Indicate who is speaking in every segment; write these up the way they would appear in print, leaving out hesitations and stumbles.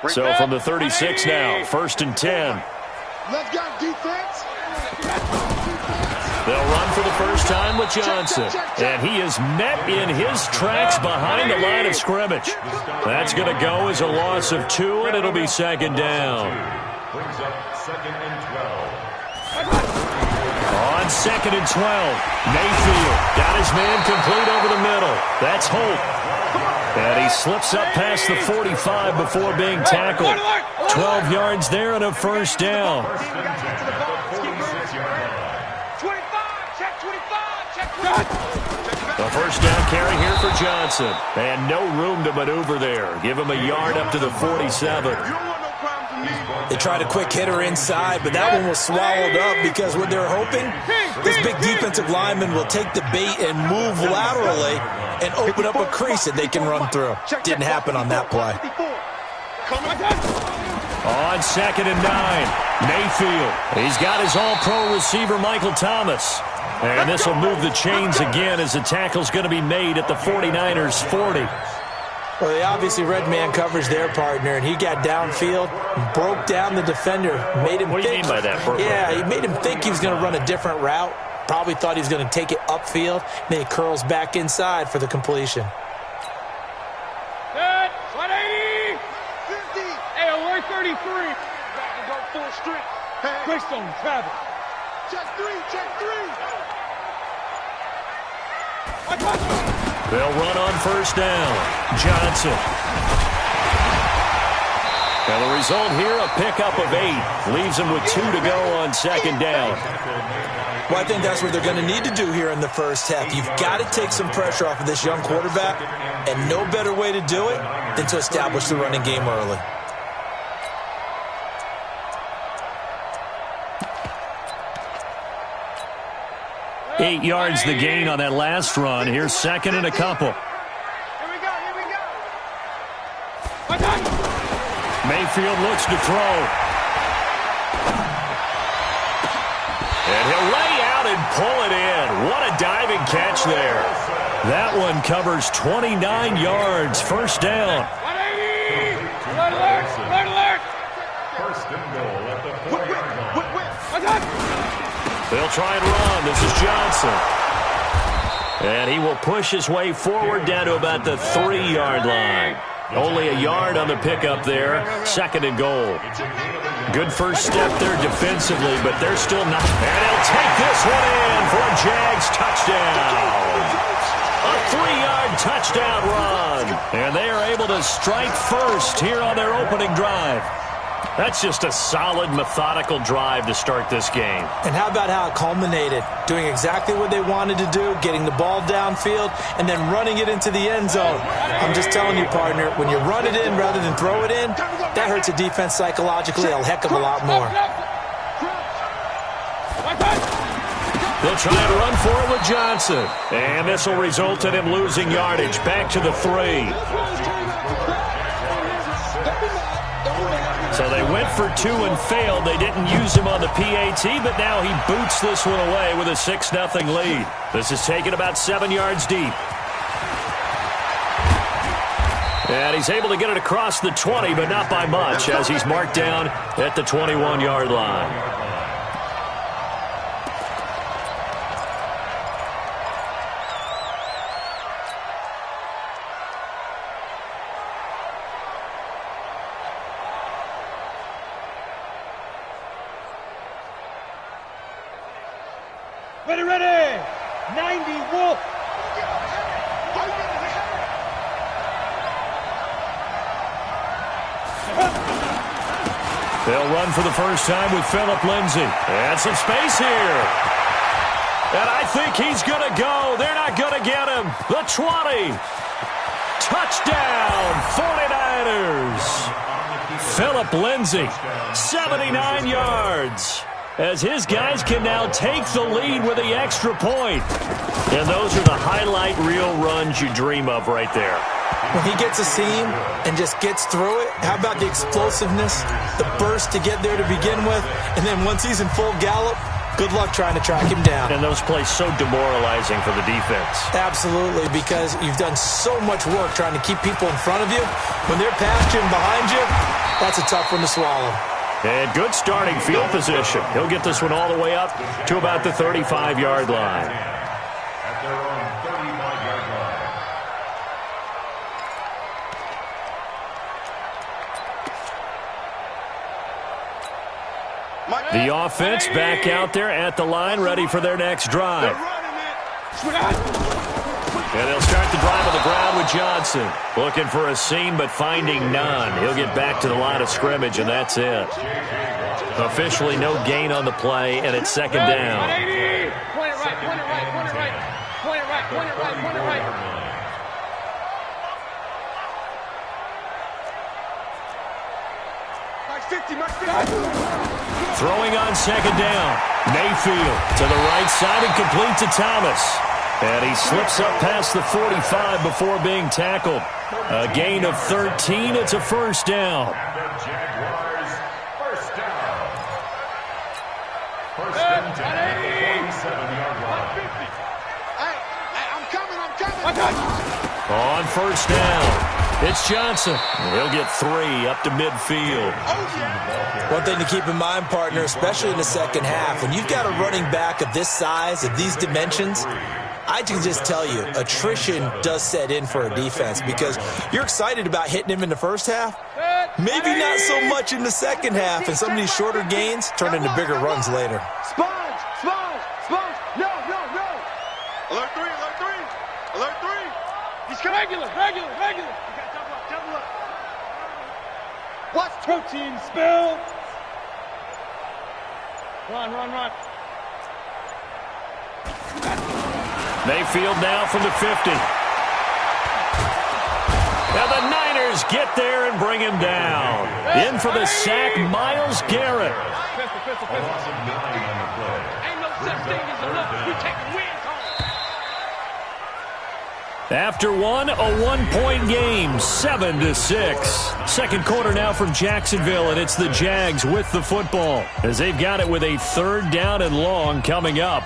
Speaker 1: So from the 36 now, 1st and 10.
Speaker 2: Let's go, defense.
Speaker 1: They'll run for the first time with Johnson. And he is met in his tracks behind the line of scrimmage. That's going to go as a loss of 2, and it'll be 2nd down.
Speaker 3: Brings up 2nd and 12.
Speaker 1: On 2nd and 12, Mayfield got his man complete over the middle. That's Holt. And he slips up past the 45 before being tackled. 12 yards there and a 1st down. The 1st down carry here for Johnson. And no room to maneuver there. Give him a yard up to the 47.
Speaker 4: They tried a quick hitter inside, but that one was swallowed up because what they're hoping, this big defensive lineman will take the bait and move laterally and open up a crease that they can run through. Didn't happen on that play.
Speaker 1: On 2nd and 9, Mayfield. He's got his all-pro receiver, Michael Thomas. And this will move the chains again as the tackle's going to be made at the 49ers' 40.
Speaker 4: Well, they obviously read man coverage their partner, and he got downfield, broke down the defender, made him
Speaker 1: think. What do you mean by that?
Speaker 4: Yeah, he made him think he was going to run a different route. Probably thought he was going to take it upfield, and then he curls back inside for the completion.
Speaker 5: Good. 180. 50. Hey, alert 33. Back to go full strength. Greystone, travel.
Speaker 2: Check 3, check 3.
Speaker 1: They'll run on 1st down. Johnson. And the result here, a pickup of 8. Leaves them with 2 to go on 2nd down.
Speaker 4: Well, I think that's what they're going to need to do here in the first half. You've got to take some pressure off of this young quarterback, and no better way to do it than to establish the running game early.
Speaker 1: Eight yards the gain on that last run. Here's 2nd and a couple.
Speaker 5: Here we go, here we go.
Speaker 1: Mayfield looks to throw. And he'll lay out and pull it in. What a diving catch there. That one covers 29 yards. 1st down.
Speaker 5: 180. Alert, alert, alert, alert.
Speaker 3: 1st and goal at the 4-yard line.
Speaker 1: They'll try and run. This is Johnson. And he will push his way forward down to about the 3-yard line. Only a yard on the pickup there. 2nd and goal. Good first step there defensively, but they're still not. And he'll take this one in for a Jags touchdown. A 3-yard touchdown run. And they are able to strike first here on their opening drive. That's just a solid, methodical drive to start this game.
Speaker 4: And how about how it culminated? Doing exactly what they wanted to do, getting the ball downfield, and then running it into the end zone. I'm just telling you, partner, when you run it in rather than throw it in, that hurts a defense psychologically a heck of a lot more.
Speaker 1: They'll try and run for it with Johnson. And this will result in him losing yardage. Back to the 3. So they went for 2 and failed. They didn't use him on the PAT, but now he boots this one away with a 6-0 lead. This is taken about 7 yards deep. And he's able to get it across the 20, but not by much, as he's marked down at the 21-yard line.
Speaker 5: Ready, ready. 90 Wolf.
Speaker 1: They'll run for the first time with Phillip Lindsay. And some space here. And I think he's going to go. They're not going to get him. The 20. Touchdown, 49ers. Phillip Lindsay, 79 yards. As his guys can now take the lead with the extra point. And those are the highlight reel runs you dream of right there.
Speaker 4: When he gets a seam and just gets through it, how about the explosiveness, the burst to get there to begin with, and then once he's in full gallop, good luck trying to track him down.
Speaker 1: And those plays so demoralizing for the defense.
Speaker 4: Absolutely, because you've done so much work trying to keep people in front of you. When they're past you and behind you, That's a tough one to swallow.
Speaker 1: And good starting field position. He'll get this one all the way up to about the 35-yard line.
Speaker 3: At their own 35-yard line.
Speaker 1: The offense back out there at the line, ready for their next drive. And they'll start the drive on the ground with Johnson. Looking for a seam, but finding none. He'll get back to the line of scrimmage, and that's it. Officially no gain on the play, and it's second down.
Speaker 5: Point it right, point it right, point it right, point it right. Point it right, point it right, point it right.
Speaker 1: Throwing on second down. Mayfield to the right side and complete to Thomas. And he slips up past the 45 before being tackled. A gain of 13. It's a first down.
Speaker 3: And the Jaguars, first down. First and 10 at the 47-yard line.
Speaker 2: Hey, I'm coming.
Speaker 1: On first down, it's Johnson. He'll get 3 up to midfield.
Speaker 4: One thing to keep in mind, partner, especially in the second half, when you've got a running back of this size, of these dimensions, I can just tell you, attrition does set in for a defense because you're excited about hitting him in the first half. Maybe not so much in the second half, and some of these shorter gains turn into bigger runs later.
Speaker 2: Sponge. No. Alert 3.
Speaker 5: He's regular. You got double up.
Speaker 2: What's
Speaker 5: Protein spill. Run.
Speaker 1: Mayfield now from the 50. Now the Niners get there and bring him down. In for the sack, Myles Garrett.
Speaker 3: A loss of 9 on the play.
Speaker 5: Ain't no such thing as enough. We take wins home.
Speaker 1: After one, a 1-point game, 7-6. Second quarter now from Jacksonville, and it's the Jags with the football as they've got it with a third down and long coming up.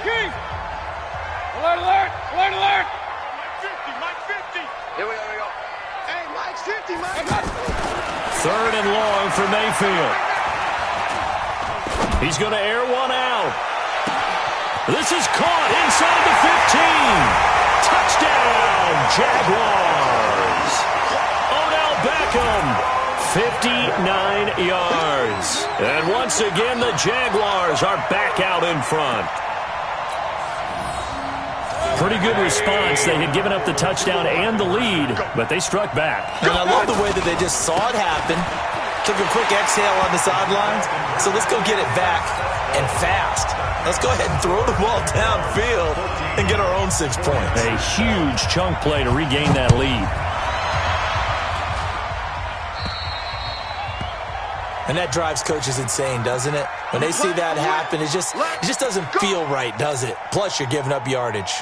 Speaker 5: King. Alert. Mike 50.
Speaker 2: Here we go. Hey, Mike's 50, Mike.
Speaker 1: Third and long for Mayfield. He's going to air one out. This is caught inside the 15. Touchdown, Jaguars. Odell Beckham, 59 yards. And once again, the Jaguars are back out in front. Pretty good response. They had given up the touchdown and the lead, but they struck back.
Speaker 4: And I love the way that they just saw it happen, took a quick exhale on the sidelines. So let's go get it back and fast. Let's go ahead and throw the ball downfield and get our own 6 points.
Speaker 1: A huge chunk play to regain that lead.
Speaker 4: And that drives coaches insane, doesn't it? When they see that happen, it just doesn't feel right, does it? Plus, you're giving up yardage.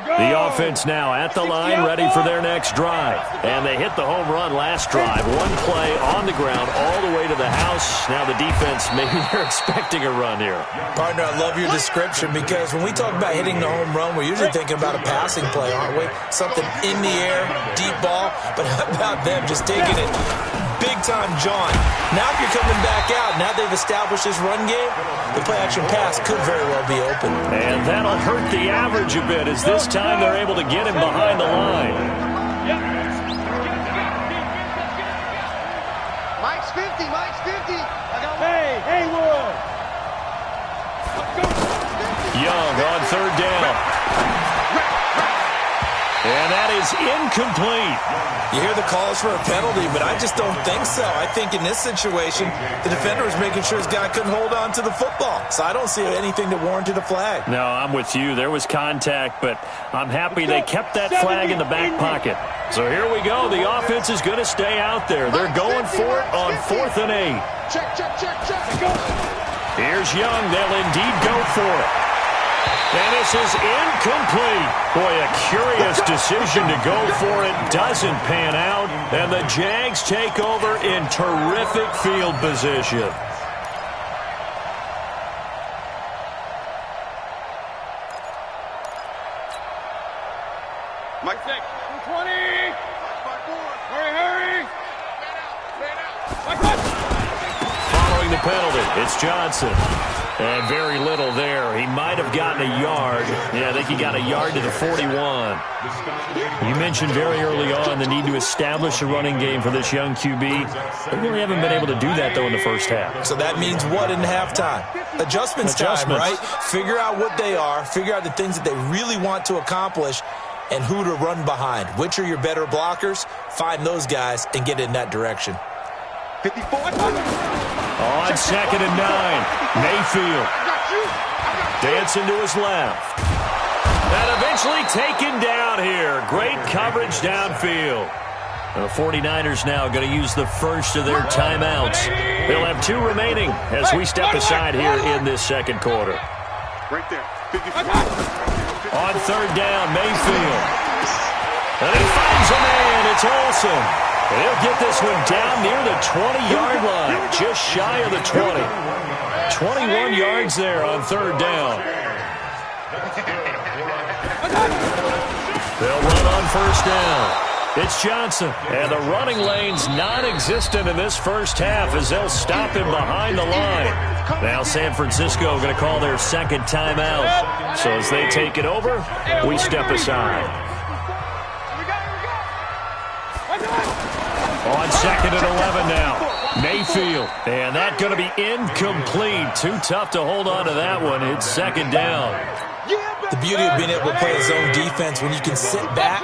Speaker 1: The offense now at the line, ready for their next drive. And they hit the home run last drive. One play on the ground all the way to the house. Now the defense, maybe they're expecting a run here.
Speaker 4: Partner, I love your description because when we talk about hitting the home run, we're usually thinking about a passing play, aren't we? Something in the air, deep ball. But how about them just taking it big-time John? Now if you're coming back out, now they've established this run game, the play-action pass could very well be open.
Speaker 1: And that'll hurt the average a bit as this time they're able to get him behind the line.
Speaker 2: Mike's 50.
Speaker 5: Hey, Haywood.
Speaker 1: Young on third down. And that is incomplete.
Speaker 4: You hear the calls for a penalty, but I just don't think so. I think in this situation, the defender was making sure his guy couldn't hold on to the football. So I don't see anything that warranted a flag.
Speaker 1: No, I'm with you. There was contact, but I'm happy they kept that flag in the back pocket. So here we go. The offense is going to stay out there. They're going for it on 4th and 8.
Speaker 2: Check.
Speaker 1: Here's Young. They'll indeed go for it. And this is incomplete. Boy, a curious decision to go for it. Doesn't pan out. And the Jags take over in terrific field position.
Speaker 2: Mike 6.
Speaker 5: 20. Hurry.
Speaker 1: Following the penalty, it's Johnson. And very little there. He might have gotten a yard. Yeah, I think he got a yard to the 41. You mentioned very early on the need to establish a running game for this young QB. They really haven't been able to do that, though, in the first half.
Speaker 4: So that means what in halftime? Adjustments time, right? Figure out what they are. Figure out the things that they really want to accomplish and who to run behind. Which are your better blockers? Find those guys and get in that direction.
Speaker 2: 54.
Speaker 1: On 2nd and 9, Mayfield dancing to his left. And eventually taken down here. Great coverage downfield. And the 49ers now going to use the first of their timeouts. They'll have 2 remaining as we step aside here in this second quarter.
Speaker 2: Right there. 54.
Speaker 1: On 3rd down, Mayfield. And he finds a man. It's Olsen. They'll get this one down near the 20-yard line, just shy of the 20. 21 yards there on 3rd down. They'll run on 1st down. It's Johnson, and the running lane's non-existent in this first half as they'll stop him behind the line. Now San Francisco going to call their 2nd timeout. So as they take it over, we step aside. On 2nd and 11 now, Mayfield. And that going to be incomplete. Too tough to hold on to that one. It's 2nd down.
Speaker 4: The beauty of being able to play a zone defense when you can sit back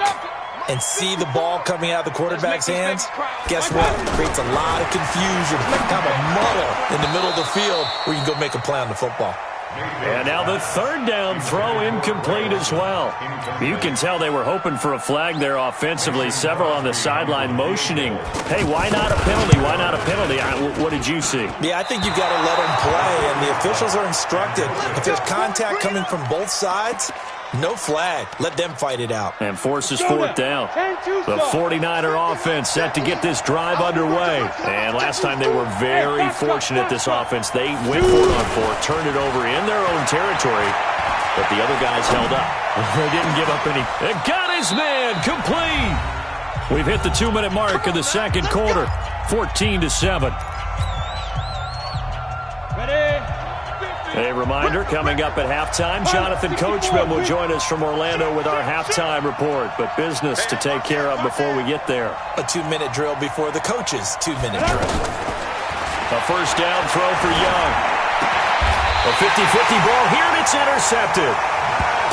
Speaker 4: and see the ball coming out of the quarterback's hands, guess what? It creates a lot of confusion, kind of a muddle in the middle of the field where you can go make a play on the football.
Speaker 1: And now the 3rd down throw incomplete as well. You can tell they were hoping for a flag there offensively. Several on the sideline motioning. Hey, why not a penalty? Why not a penalty? What did you see?
Speaker 4: Yeah, I think you've got to let them play, and the officials are instructed. If there's contact coming from both sides, no flag. Let them fight it out.
Speaker 1: And forces 4th down. The 49er offense set to get this drive underway. And last time they were very fortunate, this offense. They went for it on 4, turned it over in their own territory, but the other guys held up. They didn't give up any. They got his man complete. We've hit the 2-minute mark of the second quarter. 14-7. A reminder, coming up at halftime, Jonathan Coachman will join us from Orlando with our halftime report. But business to take care of before we get there.
Speaker 4: A 2-minute drill before the coach's 2-minute drill.
Speaker 1: A 1st down throw for Young. A 50-50 ball here, and it's intercepted.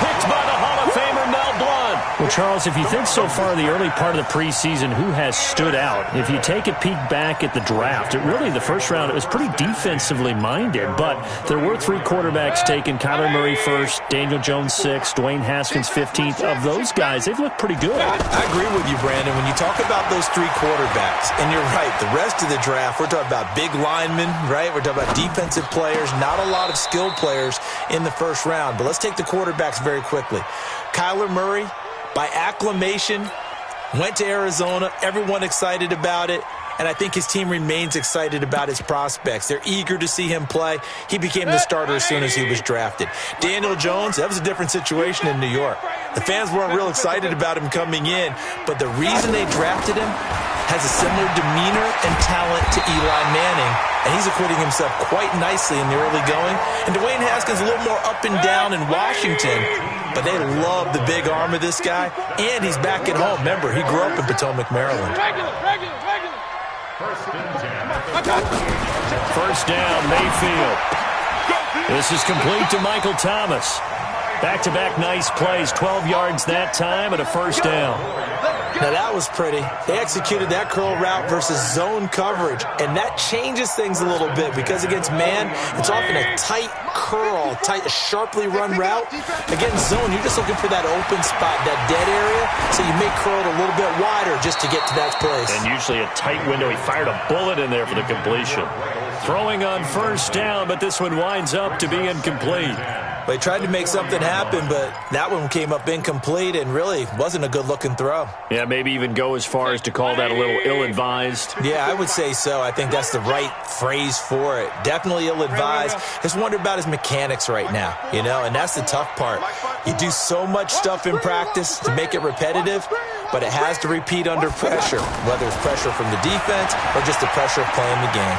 Speaker 1: Picked by the Hall of Famer Mel Blount.
Speaker 6: Well, Charles, if you think so far the early part of the preseason, who has stood out? If you take a peek back at the draft, the first round, it was pretty defensively minded, but there were 3 quarterbacks taken. Kyler Murray 1st, Daniel Jones 6th, Dwayne Haskins 15th. Of those guys, they've looked pretty good.
Speaker 4: I agree with you, Brandon. When you talk about those 3 quarterbacks, and you're right, the rest of the draft, we're talking about big linemen, right? We're talking about defensive players, not a lot of skilled players in the first round. But let's take the quarterbacks very quickly. Kyler Murray, by acclamation, went to Arizona. Everyone excited about it. And I think his team remains excited about his prospects. They're eager to see him play. He became the starter as soon as he was drafted. Daniel Jones, that was a different situation in New York. The fans weren't real excited about him coming in, but the reason they drafted him has a similar demeanor and talent to Eli Manning, and he's acquitting himself quite nicely in the early going. And Dwayne Haskins a little more up and down in Washington, but they love the big arm of this guy, and he's back at home. Remember, he grew up in Potomac, Maryland.
Speaker 1: First down, Mayfield. This is complete to Michael Thomas. Back-to-back nice plays, 12 yards that time and a 1st down.
Speaker 4: Now that was pretty. They executed that curl route versus zone coverage, and that changes things a little bit because against man, it's often a tight curl, a sharply run route. Against zone, you're just looking for that open spot, that dead area, so you may curl it a little bit wider just to get to that place.
Speaker 1: And usually a tight window. He fired a bullet in there for the completion. Throwing on 1st down, but this one winds up to be incomplete.
Speaker 4: They tried to make something happen, but that one came up incomplete and really wasn't a good-looking throw.
Speaker 1: Yeah, maybe even go as far as to call that a little ill-advised.
Speaker 4: Yeah, I would say so. I think that's the right phrase for it. Definitely ill-advised. Just wonder about his mechanics right now, you know, and that's the tough part. You do so much stuff in practice to make it repetitive, but it has to repeat under pressure, whether it's pressure from the defense or just the pressure of playing the game.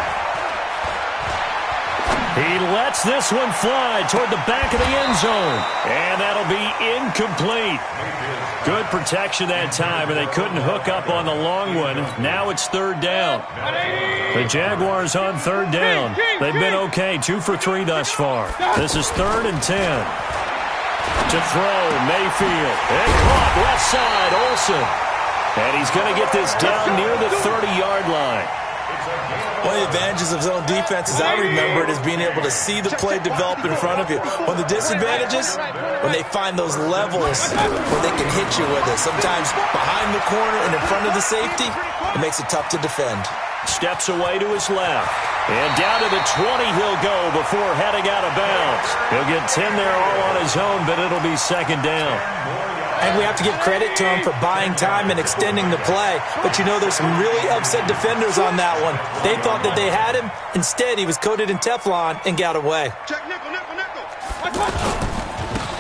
Speaker 6: He lets this one fly toward the back of the end zone. And that'll be incomplete. Good protection that time, and they couldn't hook up on the long one. Now it's third down. The Jaguars on third down. They've been okay, 2 for 3 thus far. This is 3rd and 10. To throw, Mayfield. And caught left side, Olsen. And he's going to get this down near the 30-yard line.
Speaker 4: One of the advantages of zone defense, as I remember it, is being able to see the play develop in front of you. One of the disadvantages, when they find those levels where they can hit you with it. Sometimes behind the corner and in front of the safety, it makes it tough to defend.
Speaker 1: Steps away to his left. And down to the 20 he'll go before heading out of bounds. He'll get 10 there all on his own, but it'll be second down.
Speaker 4: And we have to give credit to him for buying time and extending the play. But, you know, there's some really upset defenders on that one. They thought that they had him. Instead, he was coated in Teflon and got away.
Speaker 5: Check nickel.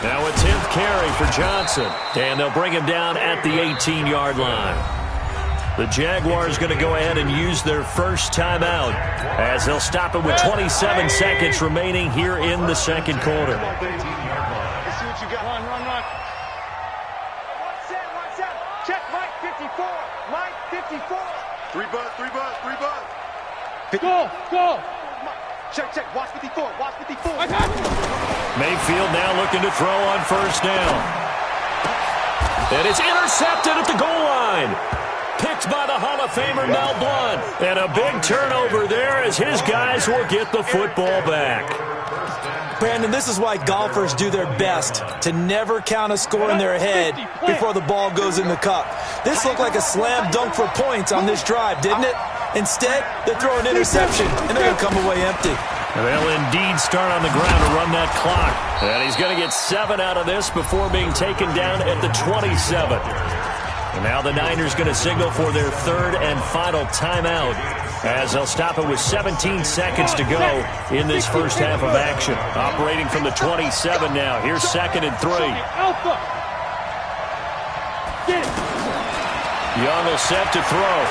Speaker 1: Now a 10th carry for Johnson. And they'll bring him down at the 18-yard line. The Jaguars going to go ahead and use their first timeout as they'll stop it with 27 seconds remaining here in the second quarter.
Speaker 5: Let's see what you got. Run. Check Mike 54. Mike 54.
Speaker 2: 3 buzz.
Speaker 5: Go. Check. Watch 54. I got you.
Speaker 1: Mayfield now looking to throw on first down. And it's intercepted at the goal line. Picked by the Hall of Famer Mel Blount. And a big turnover there as his guys will get the football back.
Speaker 4: Brandon, this is why golfers do their best to never count a score in their head before the ball goes in the cup. This looked like a slam dunk for points on this drive, didn't it? Instead, they throw an interception, and they're going to come away empty.
Speaker 1: They'll indeed start on the ground to run that clock. And he's going to get 7 out of this before being taken down at the 27. And now the Niners going to signal for their third and final timeout as they'll stop it with 17 seconds to go in this first half of action. Operating from the 27 now. Here's 2nd and 3.
Speaker 5: Alpha. Get it.
Speaker 1: Young will set to throw.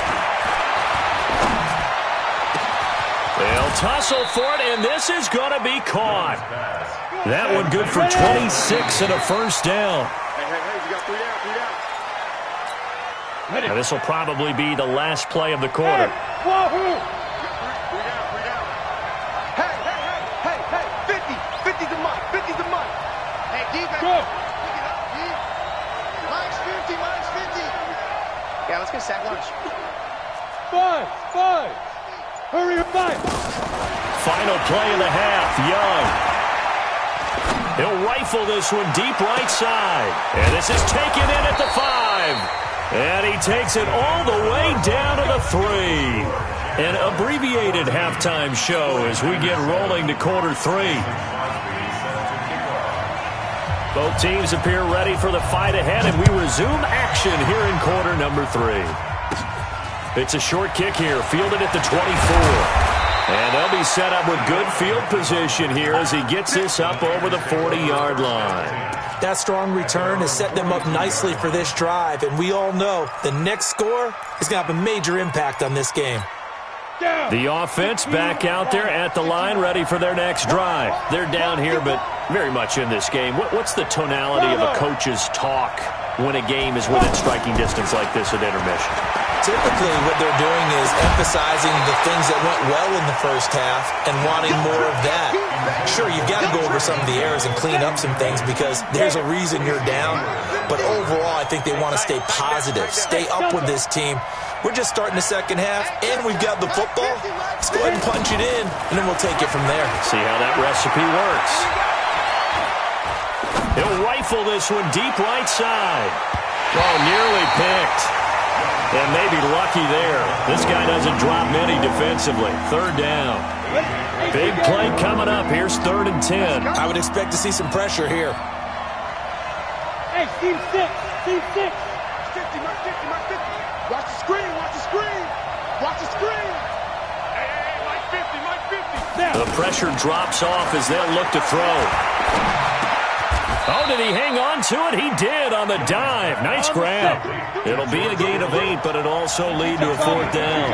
Speaker 1: They'll tussle for it, and this is going to be caught. That one good for 26 and a first down.
Speaker 2: Hey, you got 3 down.
Speaker 1: Now, this will probably be the last play of the quarter.
Speaker 5: Wahoo!
Speaker 2: 3 down.
Speaker 5: Hey, 50's the money.
Speaker 7: Hey, defense.
Speaker 5: Go.
Speaker 7: Pick it up, D. Mine's 50. Yeah, let's get sack lunch.
Speaker 5: 5. Hurry up, 5.
Speaker 1: Final play of the half, Young. He'll rifle this one deep right side. And this is taken in at the 5. And he takes it all the way down to the 3. An abbreviated halftime show as we get rolling to quarter 3. Both teams appear ready for the fight ahead, and we resume action here in quarter number 3. It's a short kick here, fielded at the 24. And they'll be set up with good field position here as he gets this up over the 40-yard line.
Speaker 4: That strong return has set them up nicely for this drive, and we all know the next score is going to have a major impact on this game.
Speaker 1: The offense back out there at the line, ready for their next drive. They're down here, but very much in this game. What's the tonality of a coach's talk when a game is within striking distance like this at intermission?
Speaker 4: Typically, what they're doing is emphasizing the things that went well in the first half and wanting more of that. Sure, you've got to go over some of the errors and clean up some things because there's a reason you're down. But overall, I think they want to stay positive, stay up with this team. We're just starting the second half, and we've got the football. Let's go ahead and punch it in, and then we'll take it from there.
Speaker 1: See how that recipe works. He'll rifle this one deep right side. Oh, nearly picked. And maybe lucky there. This guy doesn't drop many defensively. Third down. Big play coming up. Here's 3rd and 10.
Speaker 4: I would expect to see some pressure here.
Speaker 5: Hey, team 6. Team 6. 50, mark 50, mark 50. Watch the screen, watch the screen. Watch the screen.
Speaker 2: Hey, Mike 50, Mike 50.
Speaker 1: The pressure drops off as they'll look to throw. Oh, did he hang on to it? He did on the dive. Nice grab. It'll be a gain of 8, but it'll also lead to a 4th down.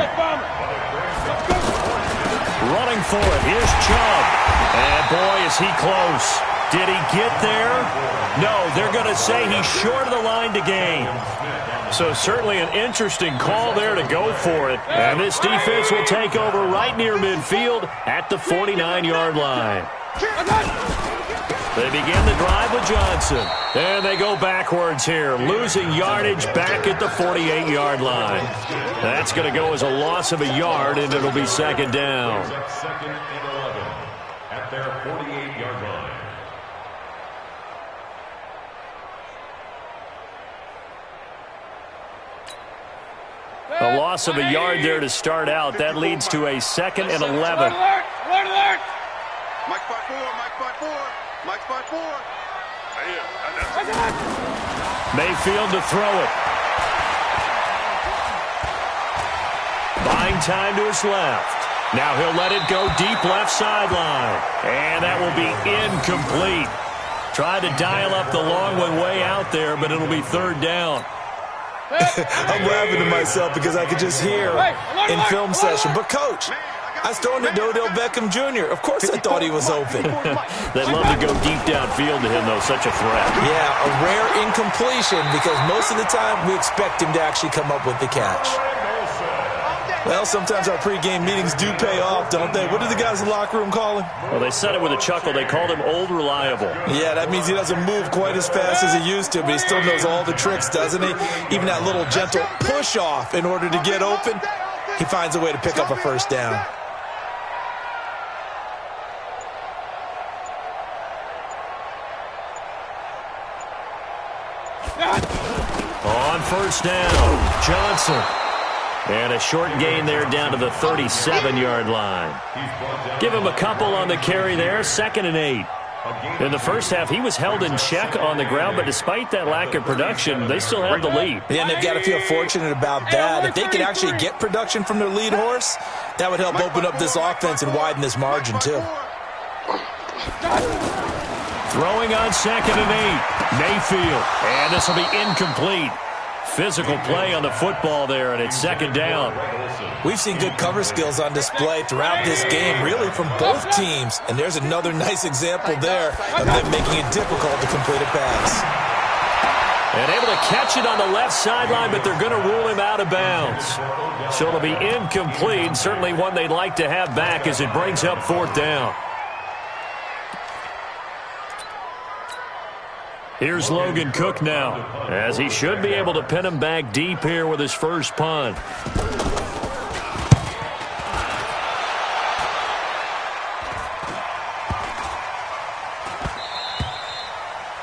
Speaker 1: Running for it. Here's Chubb. And boy, is he close. Did he get there? No, they're going to say he's short of the line to gain. So certainly an interesting call there to go for it. And this defense will take over right near midfield at the 49-yard line. They begin the drive with Johnson. And they go backwards here, losing yardage back at the 48-yard line. That's going to go as a loss of a yard, and it'll be 2nd down.
Speaker 3: 2nd and 11 at their 48-yard line.
Speaker 1: A loss of a yard there to start out. That leads to a 2nd and 11.
Speaker 5: Alert, alert.
Speaker 2: Mike 5-4, Mike 5-4, Mike 5-4.
Speaker 1: Mayfield to throw it. Buying time to his left. Now he'll let it go deep left sideline. And that will be incomplete. Tried to dial up the long one way out there, but it'll be 3rd down.
Speaker 4: I'm laughing to myself because I could just hear in film session. But, Coach, I was throwing to Odell Beckham Jr. Of course I thought he was open.
Speaker 1: They'd love to go deep downfield to him, though. Such a threat.
Speaker 4: Yeah, a rare incompletion because most of the time we expect him to actually come up with the catch. Well, sometimes our pregame meetings do pay off, don't they? What do the guys in the locker room call him?
Speaker 1: Well, they said it with a chuckle. They called him Old Reliable.
Speaker 4: Yeah, that means he doesn't move quite as fast as he used to, but he still knows all the tricks, doesn't he? Even that little gentle push-off in order to get open, he finds a way to pick up a 1st down.
Speaker 1: On 1st down, Johnson. And a short gain there down to the 37-yard line. Give him a couple on the carry there, 2nd and 8. In the first half, he was held in check on the ground, but despite that lack of production, they still have the lead.
Speaker 4: Yeah, and they've got to feel fortunate about that. If they could actually get production from their lead horse, that would help open up this offense and widen this margin, too.
Speaker 1: Throwing on 2nd and 8. Mayfield. And this will be incomplete. Physical play on the football there, and it's 2nd down.
Speaker 4: We've seen good cover skills on display throughout this game, really from both teams. And there's another nice example there of them making it difficult to complete a pass.
Speaker 1: And able to catch it on the left sideline, but they're going to rule him out of bounds. So it'll be incomplete, certainly one they'd like to have back as it brings up 4th down. Here's Logan Cook now, as he should be able to pin him back deep here with his first punt.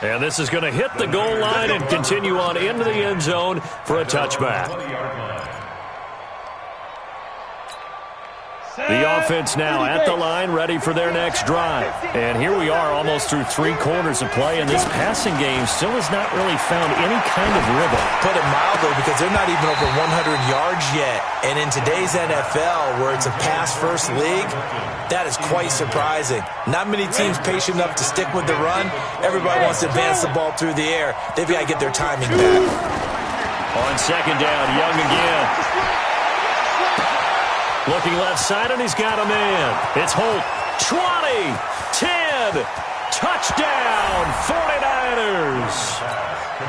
Speaker 1: And this is going to hit the goal line and continue on into the end zone for a touchback. The offense now at the line, ready for their next drive. And here we are almost through 3 quarters of play, and this passing game still has not really found any kind of rhythm.
Speaker 4: Put it mildly, because they're not even over 100 yards yet. And in today's NFL, where it's a pass-first league, that is quite surprising. Not many teams patient enough to stick with the run. Everybody wants to advance the ball through the air. They've got to get their timing back.
Speaker 1: On 2nd down, Young again. Looking left side, and he's got a man. It's Holt. 20, 10, touchdown, 49ers.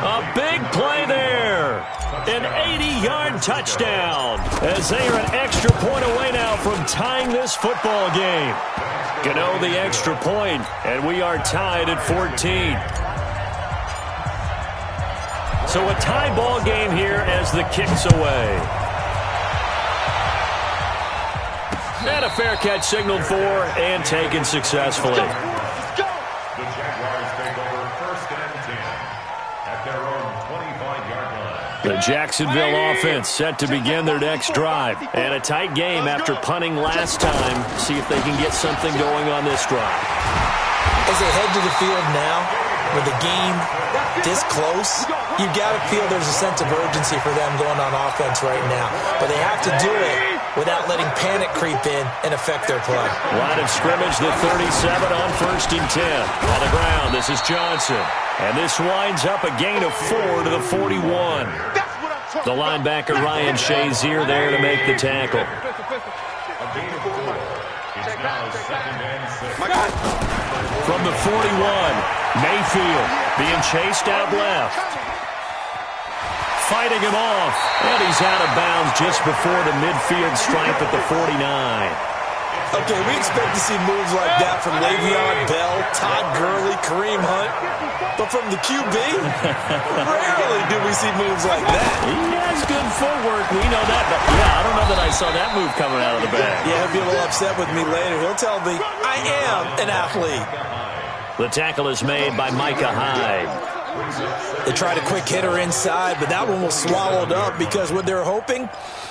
Speaker 1: A big play there. An 80-yard touchdown, as they are an extra point away now from tying this football game. Gano the extra point, and we are tied at 14. So a tie ball game here as the kick's away. And a fair catch signaled for and taken successfully.
Speaker 3: The Jaguars take over 1st and 10 at their own 25-yard line.
Speaker 1: The Jacksonville offense set to begin their next drive. And a tight game after punting last time. See if they can get something going on this drive.
Speaker 4: As they head to the field now, with the game this close, you got to feel there's a sense of urgency for them going on offense right now. But they have to do it without letting panic creep in and affect their play.
Speaker 1: Line of scrimmage, the 37 on 1st and 10. On the ground, this is Johnson. And this winds up a gain of 4 to the 41. The linebacker, Ryan Shazier, there to make the tackle. From the 41, Mayfield being chased out left. Fighting him off, and he's out of bounds just before the midfield stripe at the 49.
Speaker 4: Okay, we expect to see moves like that from Le'Veon Bell, Todd Gurley, Kareem Hunt. But from the QB, rarely do we see moves like that.
Speaker 1: He has good footwork, we know that. But, yeah, I don't know that I saw that move coming out of the bag.
Speaker 4: Yeah, he'll be a little upset with me later. He'll tell me, I am an athlete.
Speaker 1: The tackle is made by Micah Hyde.
Speaker 4: They tried a quick hitter inside, but that one was swallowed up because what they're hoping,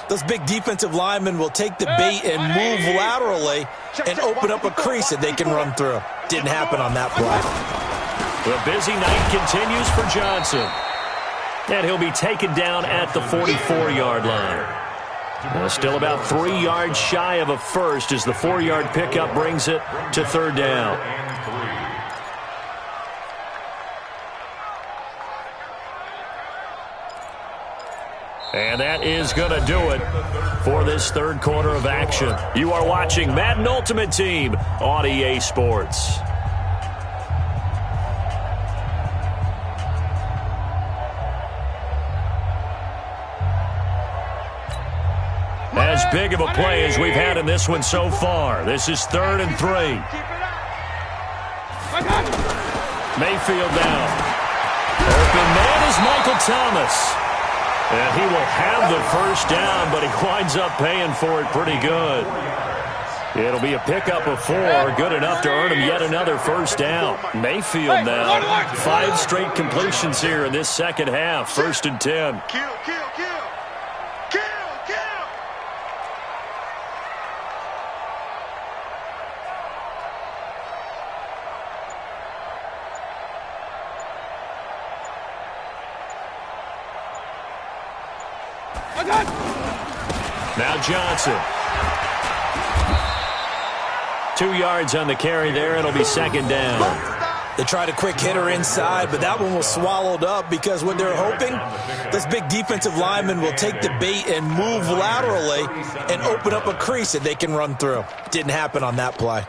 Speaker 4: those big defensive linemen will take the bait and move laterally and open up a crease that they can run through. Didn't happen on that play.
Speaker 1: The busy night continues for Johnson. And he'll be taken down at the 44-yard line. Still about 3 yards shy of a first as the 4-yard pickup brings it to 3rd down. And that is going to do it for this 3rd quarter of action. You are watching Madden Ultimate Team on EA Sports. As big of a play as we've had in this one so far. This is 3rd and 3. Mayfield down. Open man is Michael Thomas. And he will have the first down, but he winds up paying for it pretty good. It'll be a pickup of 4, good enough to earn him yet another first down. Mayfield now, 5 straight completions here in this second half, 1st and 10.
Speaker 2: Kill, kill, kill. Kill, kill.
Speaker 1: Now Johnson. 2 yards on the carry there. It'll be 2nd down.
Speaker 4: They tried a quick hitter inside, but that one was swallowed up because what they're hoping, those big defensive linemen will take the bait and move laterally and open up a crease that they can run through. Didn't happen on that play.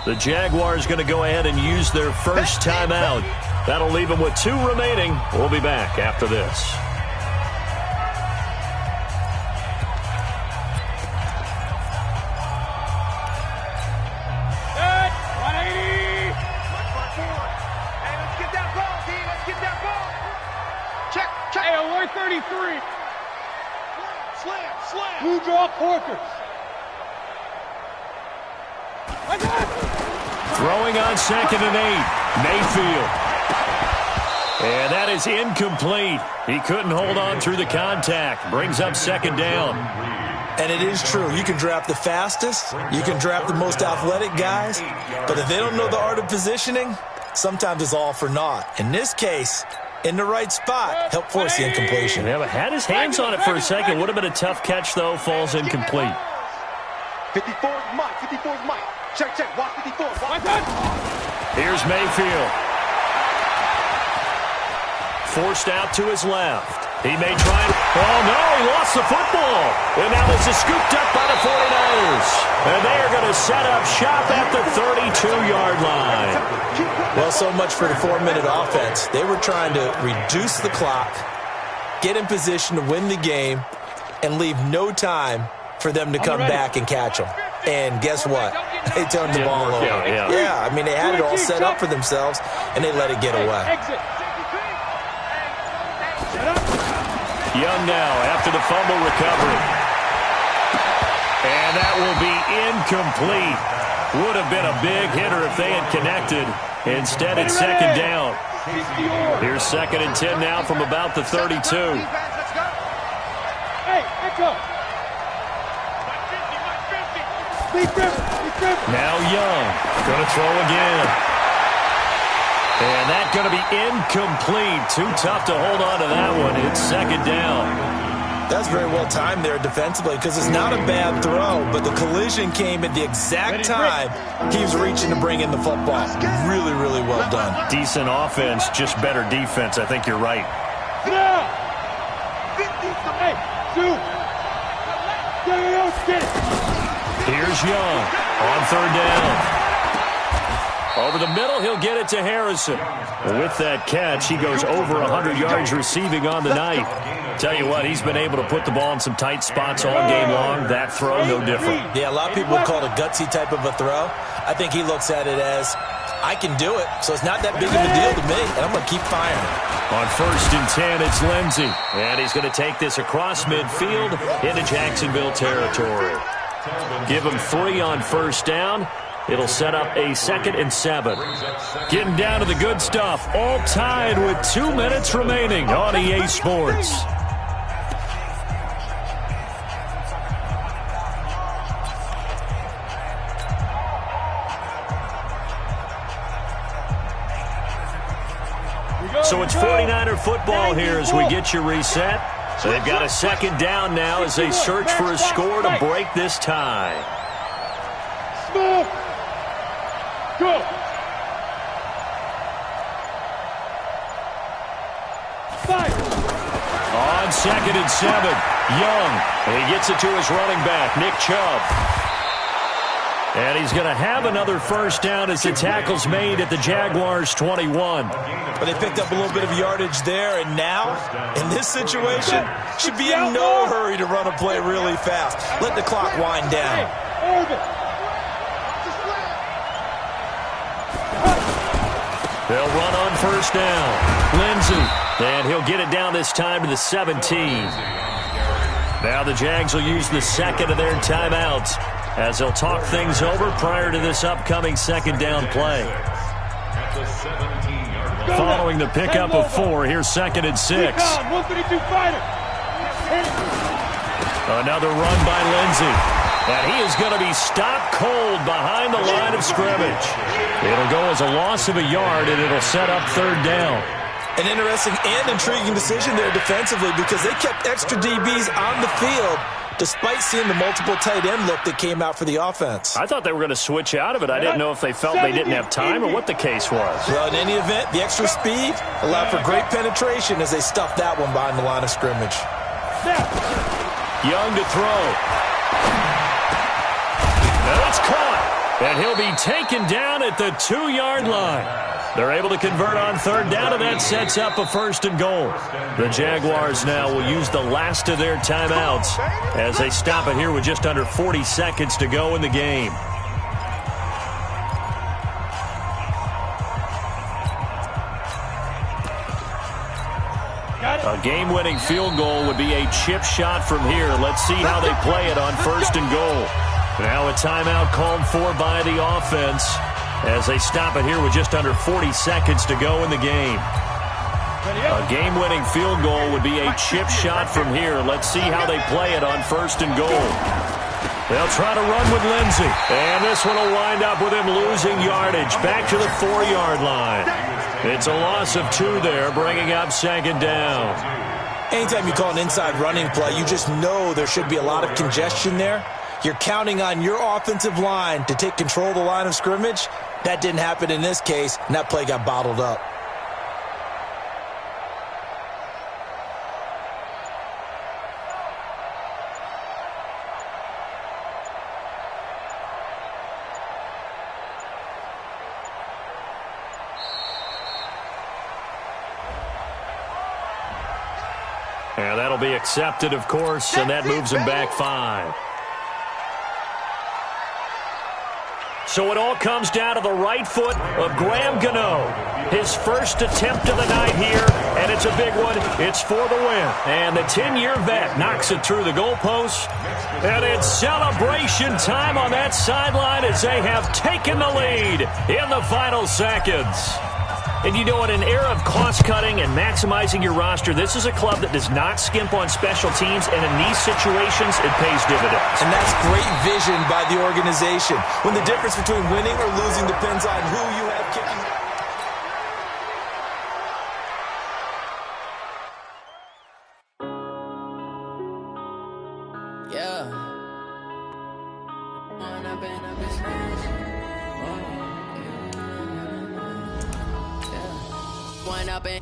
Speaker 1: The Jaguars going to go ahead and use their first timeout. That'll leave them with 2 remaining. We'll be back after this.
Speaker 5: Hey, 180.
Speaker 7: Hey, let's get that ball, D. Let's get that ball. Check, check.
Speaker 5: Hey, 133.
Speaker 7: Slam, slam.
Speaker 5: Blue draw Corkers.
Speaker 1: Throwing on 2nd and 8. Mayfield. And that is incomplete. He couldn't hold on through the contact. Brings up 2nd down.
Speaker 4: And it is true. You can draft the fastest. You can draft the most athletic guys. But if they don't know the art of positioning, sometimes it's all for naught. In this case, in the right spot, help force the incompletion.
Speaker 1: Yeah, but had his hands on it for a second. Would have been a tough catch, though. Falls incomplete.
Speaker 2: 54 is Mike. 54 is Mike. Check, check. Watch 54. Watch.
Speaker 1: Here's Mayfield. Forced out to his left. He may try and... Oh, no, he lost the football. And now this is scooped up by the 49ers. And they are going to set up shop at the 32-yard line.
Speaker 4: Well, so much for the 4-minute offense. They were trying to reduce the clock, get in position to win the game, and leave no time for them to come back and catch them. And guess what? They turned the ball over. Yeah, I mean, they had it all set up for themselves, and they let it get away.
Speaker 1: Young now after the fumble recovery. And that will be incomplete. Would have been a big hitter if they had connected. Instead, it's second down. Here's 2nd and 10 now from about the 32.
Speaker 5: Hey, echo.
Speaker 1: Now Young. Going to throw again. And that's going to be incomplete. Too tough to hold on to that one. It's second down.
Speaker 4: That's very well timed there defensively because it's not a bad throw, but the collision came at the exact time he was reaching to bring in the football. Really, really well done.
Speaker 6: Decent offense, just better defense. I think you're right.
Speaker 5: Now. Hey,
Speaker 1: Here's Young on 3rd down. Over the middle, he'll get it to Harrison. With that catch, he goes over 100 yards receiving on the night. Tell you what, he's been able to put the ball in some tight spots all game long. That throw, no different.
Speaker 4: Yeah, a lot of people would call it a gutsy type of a throw. I think he looks at it as, I can do it, so it's not that big of a deal to me, and I'm going to keep firing.
Speaker 1: On 1st and 10, it's Lindsey. And he's going to take this across midfield into Jacksonville territory. Give him 3 on 1st down. It'll set up a 2nd and 7. Getting down to the good stuff. All tied with 2 minutes remaining on EA Sports. So it's 49er football here as we get you reset. So they've got a 2nd down now as they search for a score to break this tie.
Speaker 5: Smoke. Go. Fire.
Speaker 1: On 2nd and 7, Young. And he gets it to his running back, Nick Chubb. And he's going to have another 1st down as the tackle's made at the Jaguars' 21.
Speaker 4: But they picked up a little bit of yardage there, and now, in this situation, should be in no hurry to run a play really fast. Let the clock wind down.
Speaker 1: They'll run on 1st down. Lindsey, and he'll get it down this time to the 17. Now the Jags will use the 2nd of their timeouts as they'll talk things over prior to this upcoming 2nd down play. Following the pickup of 4, here's 2nd and 6. Another run by Lindsey. And he is going to be stopped cold behind the line of scrimmage. It'll go as a loss of a yard, and it'll set up 3rd down.
Speaker 4: An interesting and intriguing decision there defensively because they kept extra DBs on the field despite seeing the multiple tight end look that came out for the offense.
Speaker 6: I thought they were going to switch out of it. I didn't know if they felt they didn't have time or what the case was.
Speaker 4: Well, in any event, the extra speed allowed for great penetration as they stuffed that one behind the line of scrimmage.
Speaker 1: Young to throw. Now it's caught, and he'll be taken down at the 2-yard line. They're able to convert on 3rd down, and that sets up a 1st and goal. The Jaguars now will use the last of their timeouts as they stop it here with just under 40 seconds to go in the game. A game-winning field goal would be a chip shot from here. Let's see how they play it on 1st and goal. Now a timeout called for by the offense as they stop it here with just under 40 seconds to go in the game. A game-winning field goal would be a chip shot from here. Let's see how they play it on 1st and goal. They'll try to run with Lindsey. And this one will wind up with him losing yardage back to the 4-yard line. It's a loss of 2 there, bringing up 2nd down.
Speaker 4: Anytime you call an inside running play, you just know there should be a lot of congestion there. You're counting on your offensive line to take control of the line of scrimmage. That didn't happen in this case, and that play got bottled up.
Speaker 1: And that'll be accepted, of course, and that moves him back 5. So it all comes down to the right foot of Graham Gano. His first attempt of the night here, And it's a big one. It's for the win. And the 10-year vet knocks it through the goalpost. And it's celebration time on that sideline as they have taken the lead in the final seconds. And you know, in an era of cost-cutting and maximizing your roster, this is a club that does not skimp on special teams, and in these situations, it pays dividends.
Speaker 4: And that's great vision by the organization. When the difference between winning or losing depends on who you have kicking.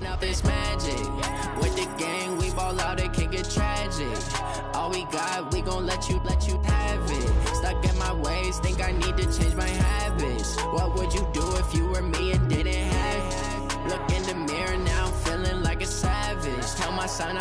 Speaker 8: Up this magic. With the gang, we ball out, it can get tragic. All we got, we gon' let you have it. Stuck in my ways, think I need to change my habits. What would you do if you were me and didn't have it? Look in the mirror now, I'm feeling like a savage. Tell my son